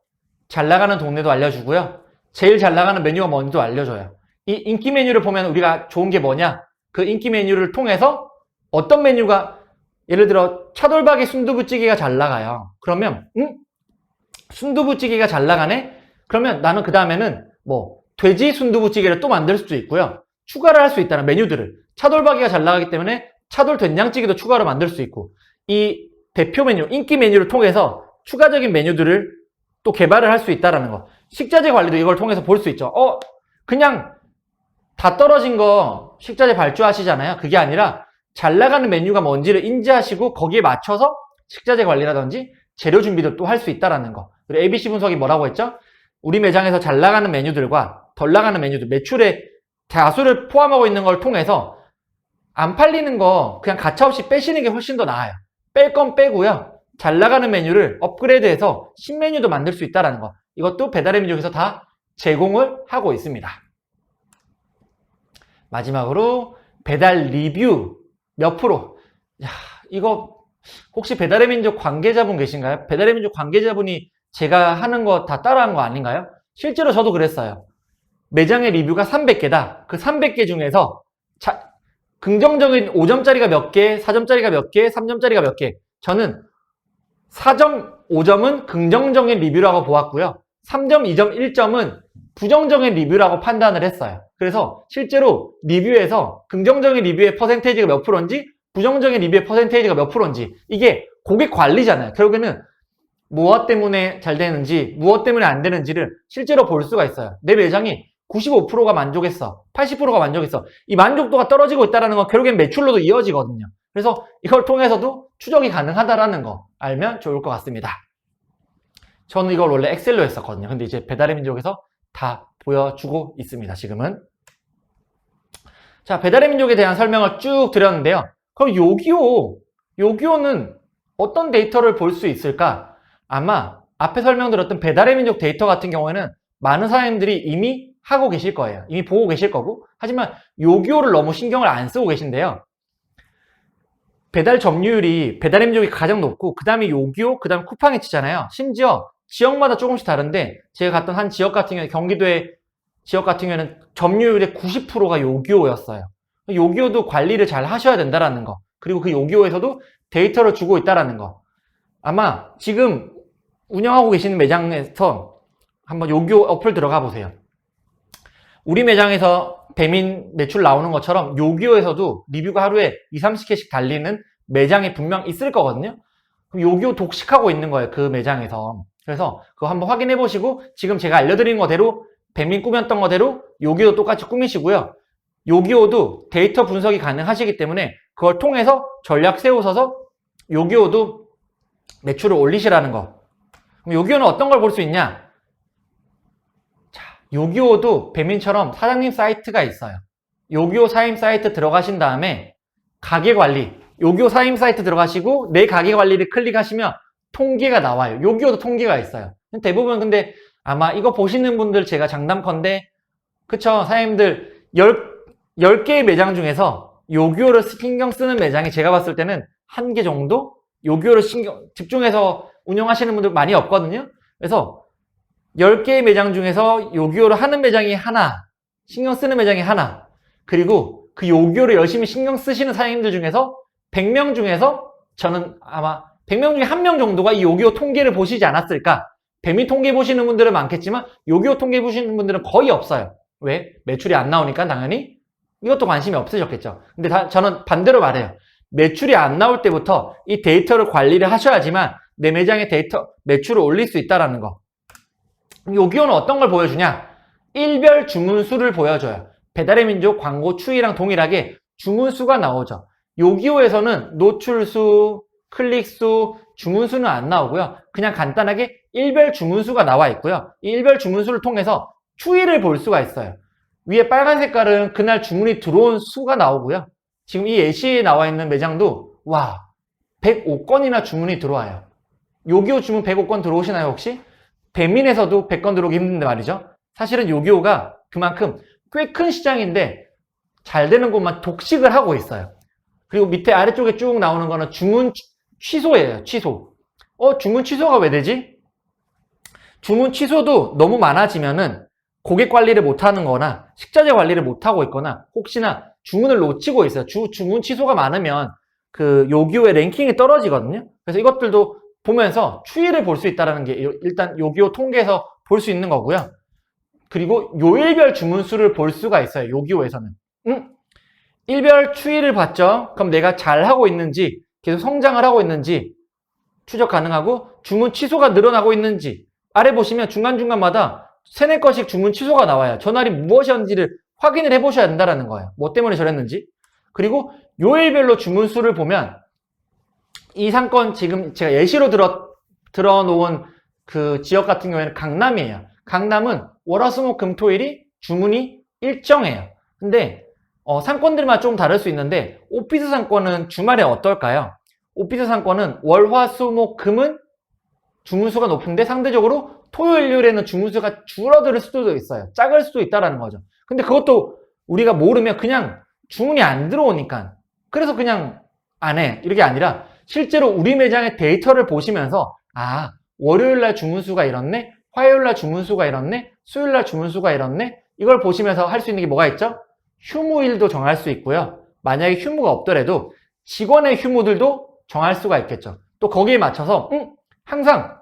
잘 나가는 동네도 알려주고요. 제일 잘 나가는 메뉴가 뭔지도 알려줘요. 이 인기 메뉴를 보면 우리가 좋은 게 뭐냐? 그 인기 메뉴를 통해서 어떤 메뉴가 예를 들어 차돌박이 순두부찌개가 잘 나가요. 그러면 순두부찌개가 잘 나가네? 그러면 나는 그 다음에는 뭐 돼지 순두부찌개를 또 만들 수도 있고요. 추가를 할 수 있다는 메뉴들을. 차돌박이가 잘 나가기 때문에 차돌 된장찌개도 추가로 만들 수 있고 이 대표 메뉴, 인기 메뉴를 통해서 추가적인 메뉴들을 또 개발을 할 수 있다는 거. 식자재 관리도 이걸 통해서 볼 수 있죠. 그냥 다 떨어진 거 식자재 발주하시잖아요. 그게 아니라 잘 나가는 메뉴가 뭔지를 인지하시고 거기에 맞춰서 식자재 관리라든지 재료 준비도 또 할 수 있다는 거. 그리고 ABC 분석이 뭐라고 했죠? 우리 매장에서 잘 나가는 메뉴들과 덜 나가는 메뉴들, 매출의 다수를 포함하고 있는 걸 통해서 안 팔리는 거 그냥 가차없이 빼시는 게 훨씬 더 나아요. 뺄 건 빼고요. 잘 나가는 메뉴를 업그레이드해서 신메뉴도 만들 수 있다는 거. 이것도 배달의 민족에서 다 제공을 하고 있습니다. 마지막으로 배달 리뷰 몇 프로? 야, 이거 혹시 배달의 민족 관계자분 계신가요? 배달의 민족 관계자분이 제가 하는 거 다 따라한 거 아닌가요? 실제로 저도 그랬어요. 매장의 리뷰가 300개다. 그 300개 중에서 긍정적인 5점짜리가 몇 개, 4점짜리가 몇 개, 3점짜리가 몇 개. 저는 4점, 5점은 긍정적인 리뷰라고 보았고요. 3점, 2점, 1점은 부정적인 리뷰라고 판단을 했어요. 그래서 실제로 리뷰에서 긍정적인 리뷰의 퍼센테이지가 몇 프로인지 부정적인 리뷰의 퍼센테이지가 몇 프로인지 이게 고객 관리잖아요. 결국에는 무엇 때문에 잘 되는지 무엇 때문에 안 되는지를 실제로 볼 수가 있어요. 내 매장이 95%가 만족했어. 80%가 만족했어. 이 만족도가 떨어지고 있다는 건 결국엔 매출로도 이어지거든요. 그래서 이걸 통해서도 추적이 가능하다는 거 알면 좋을 것 같습니다. 저는 이걸 원래 엑셀로 했었거든요. 근데 이제 배달의 민족에서 다 보여주고 있습니다. 지금은. 자, 배달의 민족에 대한 설명을 쭉 드렸는데요. 그럼 요기요는 어떤 데이터를 볼 수 있을까? 아마 앞에 설명드렸던 배달의 민족 데이터 같은 경우에는 많은 사장님들이 이미 하고 계실 거예요. 이미 보고 계실 거고. 하지만 요기요를 너무 신경을 안 쓰고 계신데요. 배달 점유율이 배달의 민족이 가장 높고 그 다음에 요기요, 그 다음에 쿠팡이츠잖아요. 심지어 지역마다 조금씩 다른데 제가 갔던 한 지역 같은 경우에 경기도의 지역 같은 경우에는 점유율의 90%가 요기요였어요. 요기요도 관리를 잘 하셔야 된다는 거. 그리고 그 요기요에서도 데이터를 주고 있다는 거. 아마 지금 운영하고 계시는 매장에서 한번 요기요 어플 들어가 보세요. 우리 매장에서 배민 매출 나오는 것처럼 요기요에서도 리뷰가 하루에 20-30개씩 달리는 매장이 분명 있을 거거든요. 그럼 요기요 독식하고 있는 거예요. 그 매장에서. 그래서 그거 한번 확인해 보시고 지금 제가 알려드린 거대로 배민 꾸몄던 거대로 요기요도 똑같이 꾸미시고요. 요기요도 데이터 분석이 가능하시기 때문에 그걸 통해서 전략 세우셔서 요기요도 매출을 올리시라는 거. 그럼 요기요는 어떤 걸 볼 수 있냐? 자, 요기요도 배민처럼 사장님 사이트가 있어요. 요기요 사장님 사이트 들어가신 다음에 가게 관리, 요기요 사장님 사이트 들어가시고 내 가게 관리를 클릭하시면 통계가 나와요. 요기요도 통계가 있어요. 대부분 근데 아마 이거 보시는 분들 제가 장담컨대 그쵸? 사장님들 10개의 매장 중에서 요기요를 신경 쓰는 매장이 제가 봤을 때는 1개 정도? 요기요를 집중해서 운영하시는 분들 많이 없거든요. 그래서 10개의 매장 중에서 요기요를 하는 매장이 하나, 신경 쓰는 매장이 하나, 그리고 그 요기요를 열심히 신경 쓰시는 사장님들 중에서 100명 중에서 저는 아마 100명 중에 1명 정도가 이 요기요 통계를 보시지 않았을까? 배민 통계 보시는 분들은 많겠지만 요기요 통계 보시는 분들은 거의 없어요. 왜? 매출이 안 나오니까 당연히 이것도 관심이 없으셨겠죠. 근데 저는 반대로 말해요. 매출이 안 나올 때부터 이 데이터를 관리를 하셔야지만 내 매장의 매출을 올릴 수 있다는 거. 요기요는 어떤 걸 보여주냐? 일별 주문수를 보여줘요. 배달의 민족 광고 추이랑 동일하게 주문수가 나오죠. 요기요에서는 노출수, 클릭수, 주문수는 안 나오고요. 그냥 간단하게 일별 주문수가 나와 있고요. 이 일별 주문수를 통해서 추이를 볼 수가 있어요. 위에 빨간 색깔은 그날 주문이 들어온 수가 나오고요. 지금 이 예시에 나와 있는 매장도 와 105건이나 주문이 들어와요. 요기요 주문 105건 들어오시나요 혹시? 배민에서도 100건 들어오기 힘든데 말이죠. 사실은 요기요가 그만큼 꽤 큰 시장인데 잘 되는 곳만 독식을 하고 있어요. 그리고 밑에 아래쪽에 쭉 나오는 거는 주문 취소예요. 취소. 주문 취소가 왜 되지? 주문 취소도 너무 많아지면은 고객 관리를 못하는 거나 식자재 관리를 못하고 있거나 혹시나 주문을 놓치고 있어요. 주문 취소가 많으면 그 요기요의 랭킹이 떨어지거든요. 그래서 이것들도 보면서 추이를 볼 수 있다는 게 일단 요기요 통계에서 볼 수 있는 거고요. 그리고 요일별 주문수를 볼 수가 있어요. 요기요에서는. 일별 추이를 봤죠. 그럼 내가 잘하고 있는지 계속 성장을 하고 있는지 추적 가능하고 주문 취소가 늘어나고 있는지 아래 보시면 중간중간마다 3, 4건씩 주문 취소가 나와요. 전날이 무엇이었는지를 확인을 해보셔야 된다는 거예요. 뭐 때문에 저랬는지. 그리고 요일별로 주문수를 보면 이 상권 지금 제가 예시로 들어놓은 그 지역 같은 경우에는 강남이에요. 강남은 월화수목금토일이 주문이 일정해요. 근데 상권들만 조금 다를 수 있는데 오피스 상권은 주말에 어떨까요? 오피스 상권은 월화수목금은 주문수가 높은데 상대적으로 토요일, 일요일에는 주문수가 줄어들 수도 있어요. 작을 수도 있다는 거죠. 근데 그것도 우리가 모르면 그냥 주문이 안 들어오니까 그래서 그냥 안 해. 이렇게 아니라 실제로 우리 매장의 데이터를 보시면서 월요일날 주문수가 이렇네, 화요일날 주문수가 이렇네, 수요일날 주문수가 이렇네. 이걸 보시면서 할 수 있는 게 뭐가 있죠? 휴무일도 정할 수 있고요. 만약에 휴무가 없더라도 직원의 휴무들도 정할 수가 있겠죠. 또 거기에 맞춰서 항상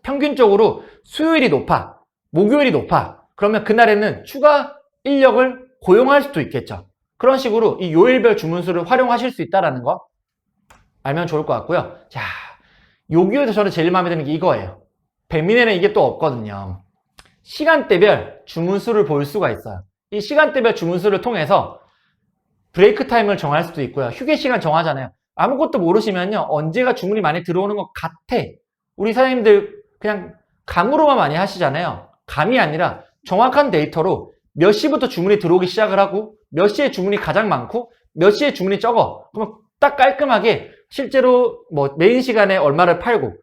평균적으로 수요일이 높아, 목요일이 높아. 그러면 그날에는 추가 인력을 고용할 수도 있겠죠. 그런 식으로 이 요일별 주문수를 활용하실 수 있다는 거 알면 좋을 것 같고요. 자, 요기요에서 저는 제일 마음에 드는 게 이거예요. 배민에는 이게 또 없거든요. 시간대별 주문수를 볼 수가 있어요. 이 시간대별 주문수를 통해서 브레이크 타임을 정할 수도 있고요. 휴게 시간 정하잖아요. 아무것도 모르시면요. 언제가 주문이 많이 들어오는 것 같아. 우리 사장님들 그냥 감으로만 많이 하시잖아요. 감이 아니라 정확한 데이터로 몇 시부터 주문이 들어오기 시작을 하고 몇 시에 주문이 가장 많고 몇 시에 주문이 적어. 그러면 딱 깔끔하게 실제로 뭐 메인 시간에 얼마를 팔고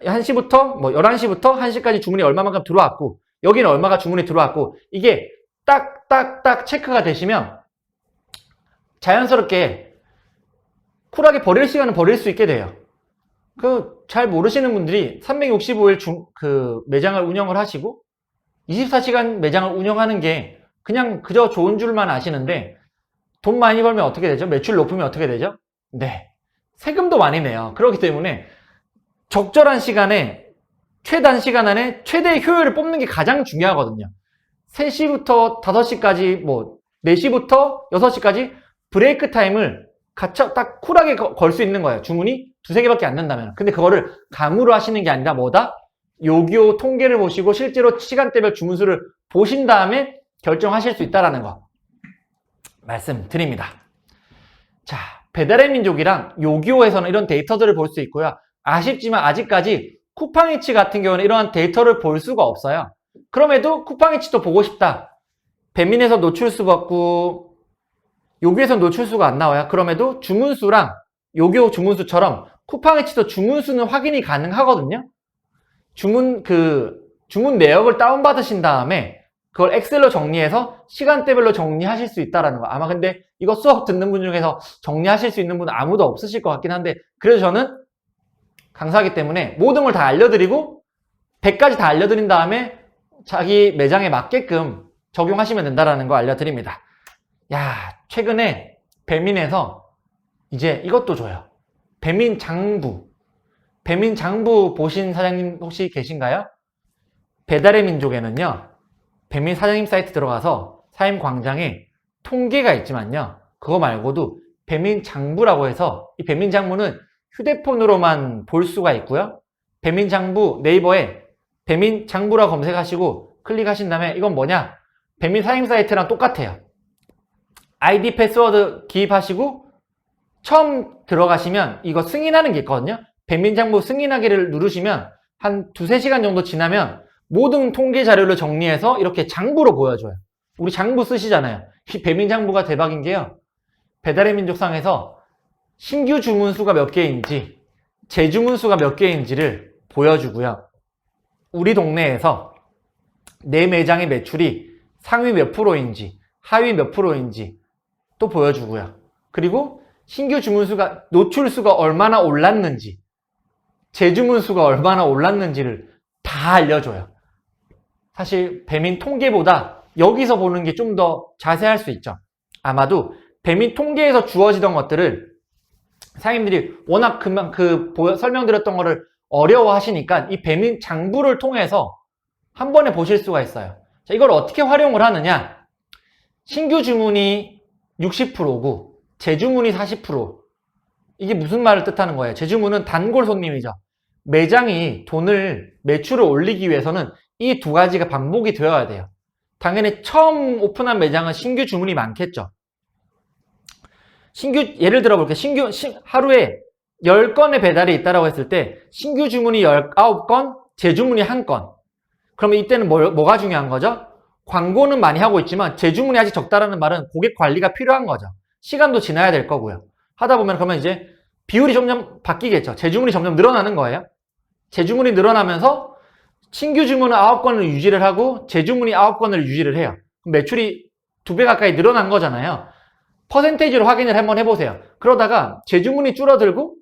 1시부터 11시부터 1시까지 주문이 얼마만큼 들어왔고 여기는 얼마가 주문이 들어왔고 이게 딱딱딱 체크가 되시면 자연스럽게 쿨하게 버릴 시간은 버릴 수 있게 돼요. 잘 모르시는 분들이 365일 그 매장을 운영을 하시고 24시간 매장을 운영하는 게 그냥 그저 좋은 줄만 아시는데 돈 많이 벌면 어떻게 되죠? 매출 높으면 어떻게 되죠? 네. 세금도 많이 내요. 그렇기 때문에 적절한 시간에 최단 시간 안에 최대의 효율을 뽑는 게 가장 중요하거든요. 3시부터 5시까지 4시부터 6시까지 브레이크 타임을 딱 쿨하게 걸 수 있는 거예요. 주문이 2-3개밖에 안 된다면. 근데 그거를 감으로 하시는 게 아니라 요기요 통계를 보시고 실제로 시간대별 주문수를 보신 다음에 결정하실 수 있다는 거 말씀드립니다. 자, 배달의 민족이랑 요기요에서는 이런 데이터들을 볼 수 있고요. 아쉽지만 아직까지 쿠팡이츠 같은 경우는 이러한 데이터를 볼 수가 없어요. 그럼에도 쿠팡이츠도 보고 싶다. 배민에서 노출수 받고 요기요에서 노출수가 안 나와요. 그럼에도 주문수랑 요기요 주문수처럼 쿠팡이츠도 주문수는 확인이 가능하거든요. 주문 내역을 다운받으신 다음에 그걸 엑셀로 정리해서 시간대별로 정리하실 수 있다는 거. 아마 근데 이거 수업 듣는 분 중에서 정리하실 수 있는 분은 아무도 없으실 것 같긴 한데 그래서 저는 강사이기 때문에 모든 걸 다 알려드리고 100가지 다 알려드린 다음에 자기 매장에 맞게끔 적용하시면 된다는 거 알려드립니다. 야, 최근에 배민에서 이제 이것도 줘요. 배민 장부 보신 사장님 혹시 계신가요? 배달의 민족에는요. 배민 사장님 사이트 들어가서 사장님 광장에 통계가 있지만요. 그거 말고도 배민 장부라고 해서 이 배민 장부는 휴대폰으로만 볼 수가 있고요. 배민 장부 네이버에 배민 장부라 검색하시고 클릭하신 다음에 이건 뭐냐? 배민 사임 사이트랑 똑같아요. 아이디 패스워드 기입하시고 처음 들어가시면 이거 승인하는 게 있거든요. 배민 장부 승인하기를 누르시면 한 2-3시간 정도 지나면 모든 통계 자료를 정리해서 이렇게 장부로 보여줘요. 우리 장부 쓰시잖아요. 이 배민 장부가 대박인 게요. 배달의 민족상에서 신규 주문 수가 몇 개인지, 재주문 수가 몇 개인지를 보여주고요. 우리 동네에서 내 매장의 매출이 상위 몇 프로인지, 하위 몇 프로인지 또 보여주고요. 그리고 신규 주문 수가, 노출 수가 얼마나 올랐는지, 재주문 수가 얼마나 올랐는지를 다 알려줘요. 사실 배민 통계보다 여기서 보는 게 좀 더 자세할 수 있죠. 아마도 배민 통계에서 주어지던 것들을 사장님들이 워낙 금방 설명드렸던 거를 어려워하시니까 이 배민 장부를 통해서 한 번에 보실 수가 있어요. 자, 이걸 어떻게 활용을 하느냐? 신규 주문이 60%고 재주문이 40%. 이게 무슨 말을 뜻하는 거예요? 재주문은 단골 손님이죠. 매장이 매출을 올리기 위해서는 이 두 가지가 반복이 되어야 돼요. 당연히 처음 오픈한 매장은 신규 주문이 많겠죠. 예를 들어 볼게요. 하루에 10건의 배달이 있다라고 했을 때 신규 주문이 19건, 재주문이 1건. 그러면 이때는 뭐가 중요한 거죠? 광고는 많이 하고 있지만 재주문이 아직 적다라는 말은 고객 관리가 필요한 거죠. 시간도 지나야 될 거고요. 하다 보면 그러면 이제 비율이 점점 바뀌겠죠. 재주문이 점점 늘어나는 거예요. 재주문이 늘어나면서 신규 주문은 9건을 유지를 하고 재주문이 9건을 유지를 해요. 그럼 매출이 2배 가까이 늘어난 거잖아요. 퍼센테이지로 확인을 한번 해보세요. 그러다가 재주문이 줄어들고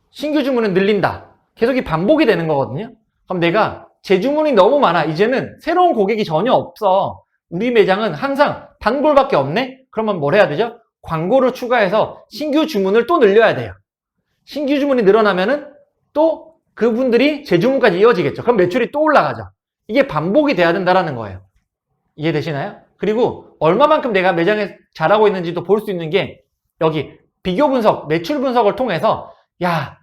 신규 주문은 늘린다. 계속 이 반복이 되는 거거든요. 그럼 내가 재주문이 너무 많아. 이제는 새로운 고객이 전혀 없어. 우리 매장은 항상 단골밖에 없네? 그러면 뭘 해야 되죠? 광고를 추가해서 신규 주문을 또 늘려야 돼요. 신규 주문이 늘어나면은 또 그분들이 재주문까지 이어지겠죠. 그럼 매출이 또 올라가죠. 이게 반복이 돼야 된다는 거예요. 이해되시나요? 그리고 얼마만큼 내가 매장에 잘하고 있는지도 볼 수 있는 게 여기 비교 분석, 매출 분석을 통해서 야,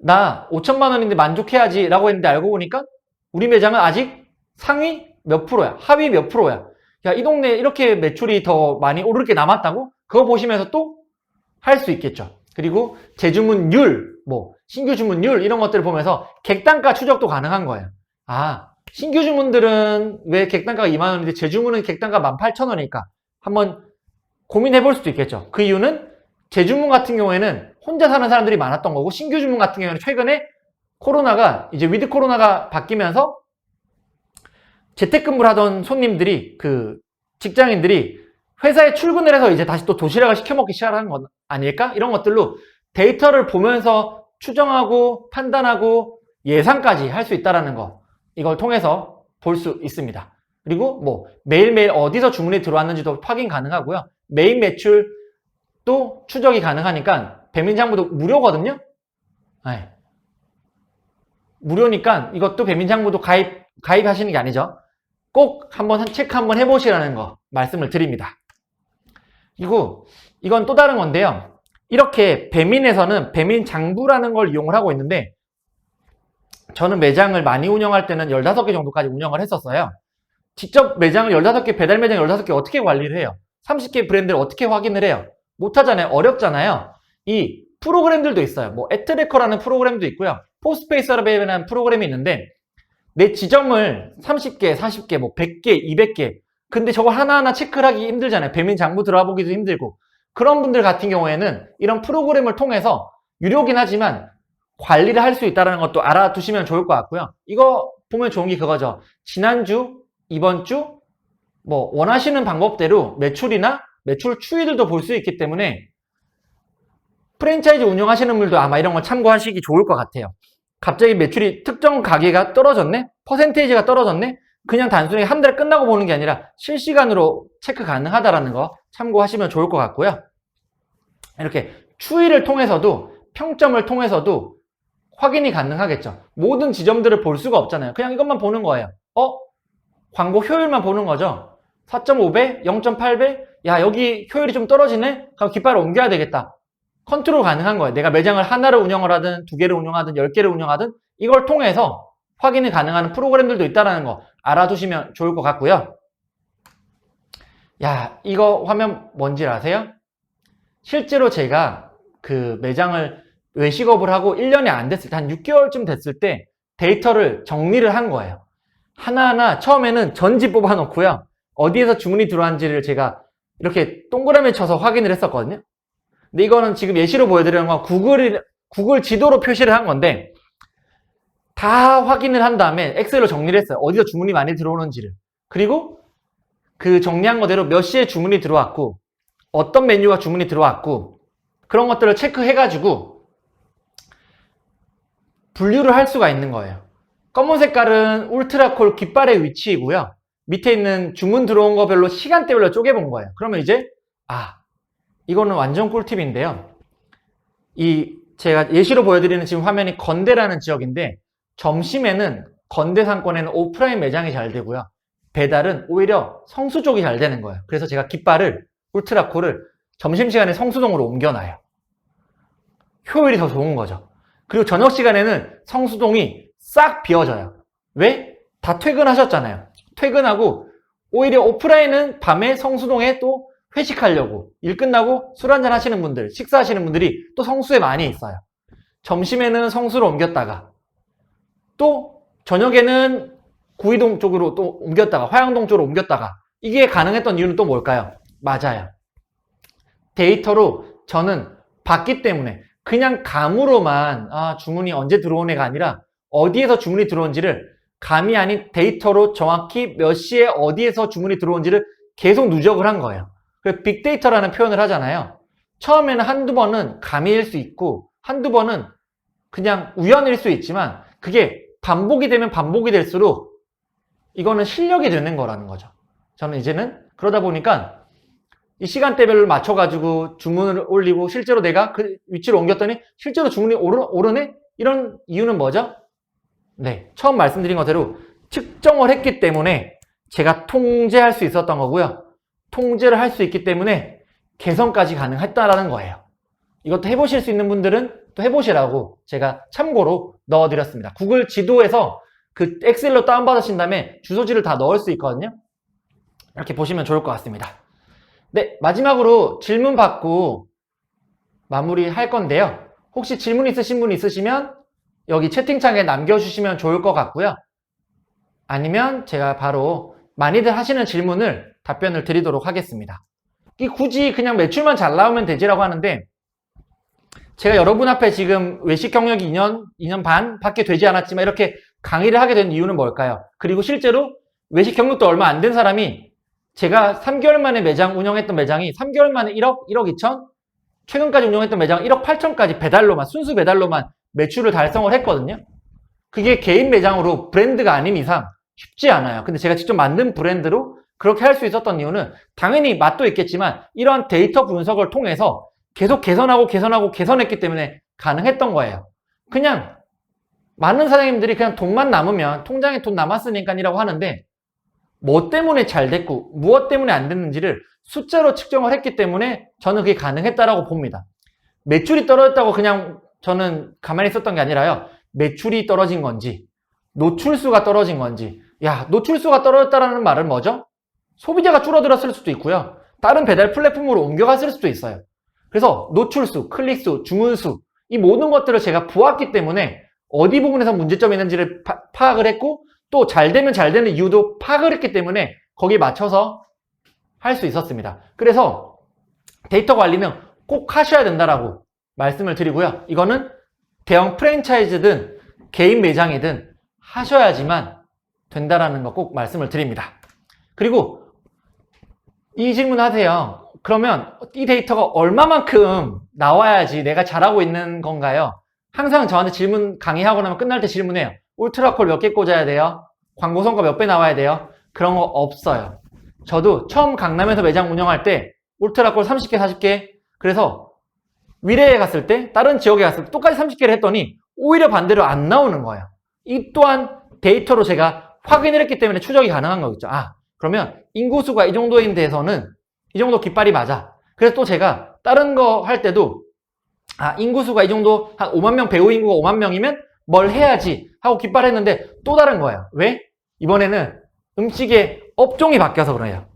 나 5천만 원인데 만족해야지 라고 했는데 알고 보니까 우리 매장은 아직 상위 몇 프로야, 하위 몇 프로야. 야, 이 동네에 이렇게 매출이 더 많이 오를 게 남았다고? 그거 보시면서 또 할 수 있겠죠. 그리고 재주문율, 신규 주문율 이런 것들을 보면서 객단가 추적도 가능한 거예요. 아, 신규 주문들은 왜 객단가가 2만 원인데 재주문은 객단가 18,000원일까? 한번 고민해 볼 수도 있겠죠. 그 이유는 재주문 같은 경우에는 혼자 사는 사람들이 많았던 거고 신규 주문 같은 경우에는 최근에 이제 위드 코로나가 바뀌면서 재택근무를 하던 직장인들이 회사에 출근을 해서 이제 다시 또 도시락을 시켜 먹기 시작하는 건 아닐까? 이런 것들로 데이터를 보면서 추정하고 판단하고 예상까지 할 수 있다는 거. 이걸 통해서 볼 수 있습니다. 그리고 매일매일 어디서 주문이 들어왔는지도 확인 가능하고요. 매일 매출도 추적이 가능하니까 배민장부도 무료거든요. 네. 무료니까 이것도 배민장부도 가입하시는 게 아니죠. 꼭 체크 한번 해보시라는 거 말씀을 드립니다. 그리고 이건 또 다른 건데요. 이렇게 배민에서는 배민장부라는 걸 이용을 하고 있는데 저는 매장을 많이 운영할 때는 15개 정도까지 운영을 했었어요. 직접 매장을 15개, 배달 매장 15개 어떻게 관리를 해요? 30개 브랜드를 어떻게 확인을 해요? 못하잖아요. 어렵잖아요. 이 프로그램들도 있어요. 애트래커라는 프로그램도 있고요. 포스페이 서베이라는 프로그램이 있는데 내 지점을 30개, 40개, 100개, 200개 근데 저거 하나하나 체크를 하기 힘들잖아요. 배민 장부 들어가 보기도 힘들고 그런 분들 같은 경우에는 이런 프로그램을 통해서 유료긴 하지만 관리를 할 수 있다는 것도 알아두시면 좋을 것 같고요. 이거 보면 좋은 게 그거죠. 지난주, 이번 주 원하시는 방법대로 매출이나 매출 추이들도 볼 수 있기 때문에 프랜차이즈 운영하시는 분들도 아마 이런 걸 참고하시기 좋을 것 같아요. 갑자기 매출이 특정 가게가 떨어졌네? 퍼센테이지가 떨어졌네? 그냥 단순히 한 달 끝나고 보는 게 아니라 실시간으로 체크 가능하다는 거 참고하시면 좋을 것 같고요. 이렇게 추이를 통해서도 평점을 통해서도 확인이 가능하겠죠. 모든 지점들을 볼 수가 없잖아요. 그냥 이것만 보는 거예요. 광고 효율만 보는 거죠. 4.5배, 0.8배, 야 여기 효율이 좀 떨어지네? 그럼 깃발을 옮겨야 되겠다. 컨트롤 가능한 거예요. 내가 매장을 하나를 운영을 하든 2개를 운영하든 10개를 운영하든 이걸 통해서 확인이 가능한 프로그램들도 있다는 거 알아두시면 좋을 것 같고요. 야, 이거 화면 뭔지 아세요? 실제로 제가 그 매장을 외식업을 하고 1년이 안 됐을 때, 한 6개월쯤 됐을 때 데이터를 정리를 한 거예요. 하나하나 처음에는 전지 뽑아 놓고요. 어디에서 주문이 들어왔는지를 제가 이렇게 동그라미 쳐서 확인을 했었거든요. 근데 이거는 지금 예시로 보여드리는 건 구글 지도로 표시를 한 건데, 다 확인을 한 다음에 엑셀로 정리를 했어요. 어디서 주문이 많이 들어오는지를. 그리고 그 정리한 거대로 몇 시에 주문이 들어왔고, 어떤 메뉴가 주문이 들어왔고, 그런 것들을 체크해가지고 분류를 할 수가 있는 거예요. 검은 색깔은 울트라콜 깃발의 위치이고요. 밑에 있는 주문 들어온 거별로 시간대별로 쪼개본 거예요. 그러면 이제 이거는 완전 꿀팁인데요. 제가 예시로 보여드리는 지금 화면이 건대라는 지역인데, 점심에는 건대 상권에는 오프라인 매장이 잘 되고요. 배달은 오히려 성수 쪽이 잘 되는 거예요. 그래서 제가 깃발을, 울트라콜을 점심시간에 성수동으로 옮겨놔요. 효율이 더 좋은 거죠. 그리고 저녁 시간에는 성수동이 싹 비어져요. 왜? 다 퇴근하셨잖아요. 퇴근하고 오히려 오프라인은 밤에 성수동에 또 회식하려고, 일 끝나고 술 한잔 하시는 분들, 식사하시는 분들이 또 성수에 많이 있어요. 점심에는 성수로 옮겼다가 또 저녁에는 구이동 쪽으로 또 옮겼다가 화양동 쪽으로 옮겼다가, 이게 가능했던 이유는 또 뭘까요? 맞아요. 데이터로 저는 봤기 때문에, 그냥 감으로만 주문이 언제 들어온 애가 아니라 어디에서 주문이 들어온지를 감이 아닌 데이터로 정확히 몇 시에 어디에서 주문이 들어온지를 계속 누적을 한 거예요. 그래서 빅데이터라는 표현을 하잖아요. 처음에는 한두 번은 감일 수 있고 한두 번은 그냥 우연일 수 있지만, 그게 반복이 되면 반복이 될수록 이거는 실력이 되는 거라는 거죠. 저는 이제는 그러다 보니까 이 시간대별로 맞춰가지고 주문을 올리고, 실제로 내가 그 위치로 옮겼더니 실제로 주문이 오르네? 이런 이유는 뭐죠? 네, 처음 말씀드린 것대로 측정을 했기 때문에 제가 통제할 수 있었던 거고요. 통제를 할 수 있기 때문에 개선까지 가능했다라는 거예요. 이것도 해보실 수 있는 분들은 또 해보시라고 제가 참고로 넣어드렸습니다. 구글 지도에서 그 엑셀로 다운받으신 다음에 주소지를 다 넣을 수 있거든요. 이렇게 보시면 좋을 것 같습니다. 네, 마지막으로 질문 받고 마무리할 건데요. 혹시 질문 있으신 분 있으시면 여기 채팅창에 남겨주시면 좋을 것 같고요. 아니면 제가 바로 많이들 하시는 질문을 답변을 드리도록 하겠습니다. 굳이 그냥 매출만 잘 나오면 되지라고 하는데, 제가 여러분 앞에 지금 외식 경력이 2년 반 밖에 되지 않았지만 이렇게 강의를 하게 된 이유는 뭘까요? 그리고 실제로 외식 경력도 얼마 안 된 사람이, 제가 3개월 만에 매장 운영했던 매장이 3개월 만에 1억 2천, 최근까지 운영했던 매장 1억 8천까지 배달로만, 순수 배달로만 매출을 달성을 했거든요. 그게 개인 매장으로 브랜드가 아닌 이상 쉽지 않아요. 근데 제가 직접 만든 브랜드로 그렇게 할 수 있었던 이유는 당연히 맛도 있겠지만 이러한 데이터 분석을 통해서 계속 개선했기 때문에 가능했던 거예요. 그냥 많은 사장님들이 그냥 돈만 남으면, 통장에 돈 남았으니까 이라고 하는데, 뭐 때문에 잘 됐고 무엇 때문에 안 됐는지를 숫자로 측정을 했기 때문에 저는 그게 가능했다라고 봅니다. 매출이 떨어졌다고 그냥 저는 가만히 있었던 게 아니라요. 매출이 떨어진 건지 노출수가 떨어진 건지. 노출수가 떨어졌다라는 말은 뭐죠? 소비자가 줄어들었을 수도 있고요. 다른 배달 플랫폼으로 옮겨갔을 수도 있어요. 그래서 노출수, 클릭수, 주문수, 이 모든 것들을 제가 보았기 때문에 어디 부분에서 문제점이 있는지를 파악을 했고, 또 잘 되면 잘 되는 이유도 파악을 했기 때문에 거기에 맞춰서 할 수 있었습니다. 그래서 데이터 관리는 꼭 하셔야 된다라고 말씀을 드리고요. 이거는 대형 프랜차이즈든 개인 매장이든 하셔야지만 된다라는 거 꼭 말씀을 드립니다. 그리고 이 질문 하세요. 그러면 이 데이터가 얼마만큼 나와야지 내가 잘하고 있는 건가요? 항상 저한테 질문 강의하고 나면 끝날 때 질문해요. 울트라콜 몇 개 꽂아야 돼요? 광고 성과 몇 배 나와야 돼요? 그런 거 없어요. 저도 처음 강남에서 매장 운영할 때 울트라콜 30개, 40개, 그래서 위례에 갔을 때, 다른 지역에 갔을 때 똑같이 30개를 했더니 오히려 반대로 안 나오는 거예요. 이 또한 데이터로 제가 확인을 했기 때문에 추적이 가능한 거겠죠. 그러면 인구수가 이 정도인 데서는 이 정도 깃발이 맞아. 그래서 또 제가 다른 거 할 때도 인구수가 이 정도, 한 5만 명, 배우 인구가 5만 명이면 뭘 해야지 하고 깃발했는데 또 다른 거예요. 왜? 이번에는 음식의 업종이 바뀌어서 그래요.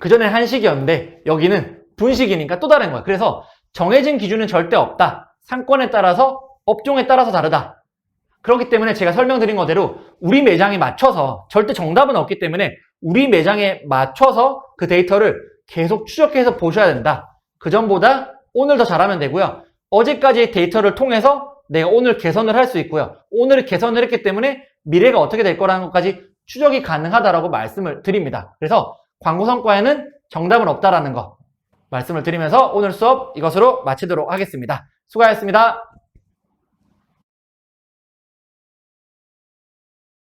그전엔 한식이었는데 여기는 분식이니까 또 다른 거예요. 그래서 정해진 기준은 절대 없다. 상권에 따라서 업종에 따라서 다르다. 그렇기 때문에 제가 설명드린 거대로 우리 매장에 맞춰서 절대 정답은 없기 때문에 우리 매장에 맞춰서 그 데이터를 계속 추적해서 보셔야 된다. 그 전보다 오늘 더 잘하면 되고요. 어제까지의 데이터를 통해서 내가 오늘 개선을 할 수 있고요. 오늘 개선을 했기 때문에 미래가 어떻게 될 거라는 것까지 추적이 가능하다라고 말씀을 드립니다. 그래서 광고 성과에는 정답은 없다라는 거 말씀을 드리면서 오늘 수업 이것으로 마치도록 하겠습니다. 수고하셨습니다.